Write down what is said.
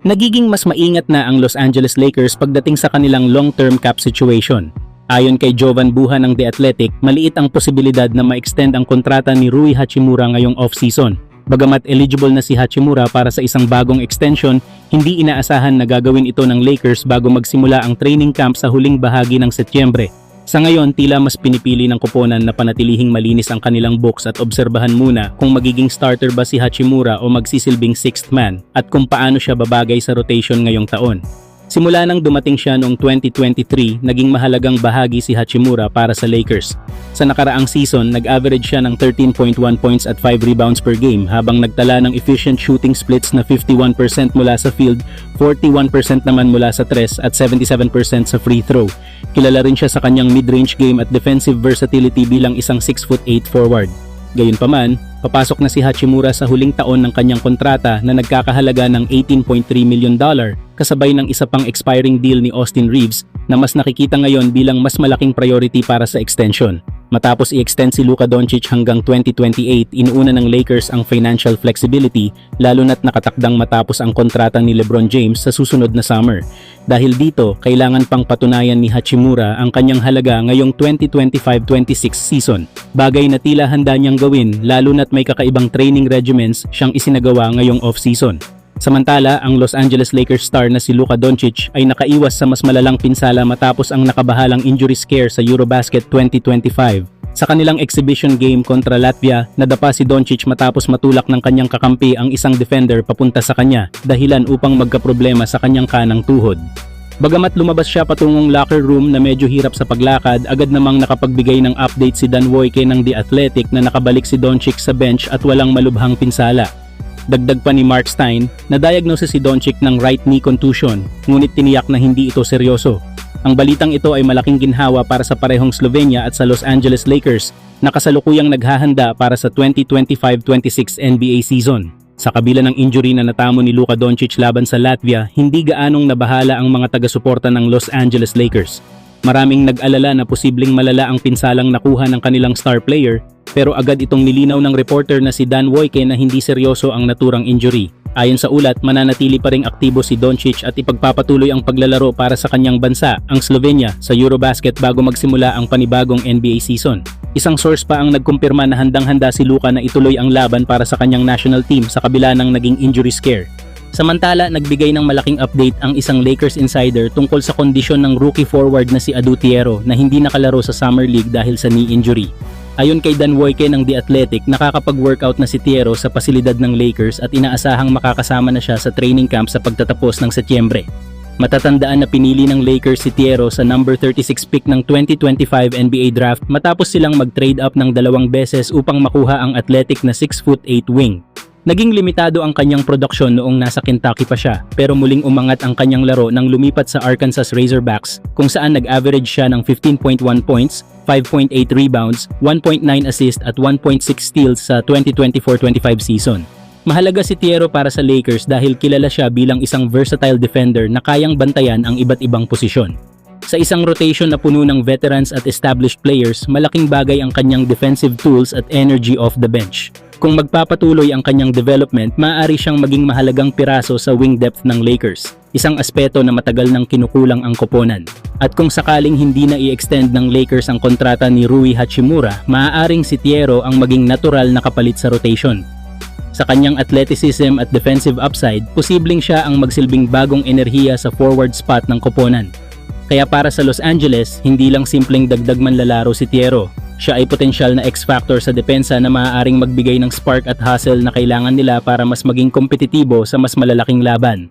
Nagiging mas maingat na ang Los Angeles Lakers pagdating sa kanilang long-term cap situation. Ayon kay Jovan Buha ng The Athletic, maliit ang posibilidad na ma-extend ang kontrata ni Rui Hachimura ngayong off-season. Bagamat eligible na si Hachimura para sa isang bagong extension, hindi inaasahan na gagawin ito ng Lakers bago magsimula ang training camp sa huling bahagi ng Setyembre. Sa ngayon, tila mas pinipili ng koponan na panatilihing malinis ang kanilang books at obserbahan muna kung magiging starter ba si Hachimura o magsisilbing sixth man at kung paano siya babagay sa rotation ngayong taon. Simula nang dumating siya noong 2023, naging mahalagang bahagi si Hachimura para sa Lakers. Sa nakaraang season, nag-average siya ng 13.1 points at 5 rebounds per game habang nagtala ng efficient shooting splits na 51% mula sa field, 41% naman mula sa tres at 77% sa free throw. Kilala rin siya sa kanyang mid-range game at defensive versatility bilang isang 6'8" forward. Gayunpaman, papasok na si Hachimura sa huling taon ng kanyang kontrata na nagkakahalaga ng $18.3 million kasabay ng isa pang expiring deal ni Austin Reeves na mas nakikita ngayon bilang mas malaking priority para sa extension. Matapos i-extend si Luka Doncic hanggang 2028, inuuna ng Lakers ang financial flexibility lalo na't nakatakdang matapos ang kontrata ni LeBron James sa susunod na summer. Dahil dito, kailangan pang patunayan ni Hachimura ang kanyang halaga ngayong 2025-26 season. Bagay na tila handa niyang gawin lalo na't may kakaibang training regimens siyang isinagawa ngayong off-season. Samantala, ang Los Angeles Lakers star na si Luka Doncic ay nakaiwas sa mas malalang pinsala matapos ang nakabahalang injury scare sa Eurobasket 2025. Sa kanilang exhibition game kontra Latvia, nadapa si Doncic matapos matulak ng kanyang kakampi ang isang defender papunta sa kanya, dahilan upang magkaproblema sa kanyang kanang tuhod. Bagamat lumabas siya patungong locker room na medyo hirap sa paglakad, agad namang nakapagbigay ng update si Dan Wojcicki ng The Athletic na nakabalik si Doncic sa bench at walang malubhang pinsala. Dagdag pa ni Mark Stein, na-diagnose si Doncic ng right knee contusion, ngunit tiniyak na hindi ito seryoso. Ang balitang ito ay malaking ginhawa para sa parehong Slovenia at sa Los Angeles Lakers na kasalukuyang naghahanda para sa 2025-26 NBA season. Sa kabila ng injury na natamo ni Luka Doncic laban sa Latvia, hindi gaanong nabahala ang mga taga-suporta ng Los Angeles Lakers. Maraming nag-alala na posibleng malala ang pinsalang nakuha ng kanilang star player, pero agad itong nilinaw ng reporter na si Dan Wojcicki na hindi seryoso ang naturang injury. Ayon sa ulat, mananatili pa ring aktibo si Doncic at ipagpapatuloy ang paglalaro para sa kanyang bansa, ang Slovenia, sa Eurobasket bago magsimula ang panibagong NBA season. Isang source pa ang nagkumpirma na handang-handa si Luka na ituloy ang laban para sa kanyang national team sa kabila ng naging injury scare. Samantala, nagbigay ng malaking update ang isang Lakers insider tungkol sa kondisyon ng rookie forward na si Adu Tiero na hindi nakalaro sa Summer League dahil sa knee injury. Ayon kay Dan Wojcicki ng The Athletic, nakakapag-workout na si Tiero sa pasilidad ng Lakers at inaasahang makakasama na siya sa training camp sa pagtatapos ng Setyembre. Matatandaan na pinili ng Lakers si Tiero sa number 36 pick ng 2025 NBA draft matapos silang mag-trade up ng 2 beses upang makuha ang athletic na 6'8" wing. Naging limitado ang kanyang produksyon noong nasa Kentucky pa siya, pero muling umangat ang kanyang laro nang lumipat sa Arkansas Razorbacks kung saan nag-average siya ng 15.1 points, 5.8 rebounds, 1.9 assist at 1.6 steals sa 2024-25 season. Mahalaga si Tiero para sa Lakers dahil kilala siya bilang isang versatile defender na kayang bantayan ang iba't ibang posisyon. Sa isang rotation na puno ng veterans at established players, malaking bagay ang kanyang defensive tools at energy off the bench. Kung magpapatuloy ang kanyang development, maaari siyang maging mahalagang piraso sa wing depth ng Lakers, isang aspeto na matagal nang kinukulang ang koponan. At kung sakaling hindi na i-extend ng Lakers ang kontrata ni Rui Hachimura, maaaring si Tiero ang maging natural na kapalit sa rotation. Sa kanyang athleticism at defensive upside, posibleng siya ang magsilbing bagong enerhiya sa forward spot ng koponan. Kaya para sa Los Angeles, hindi lang simpleng dagdag manlalaro si Tiero. Siya ay potensyal na X-factor sa depensa na maaaring magbigay ng spark at hustle na kailangan nila para mas maging kompetitibo sa mas malalaking laban.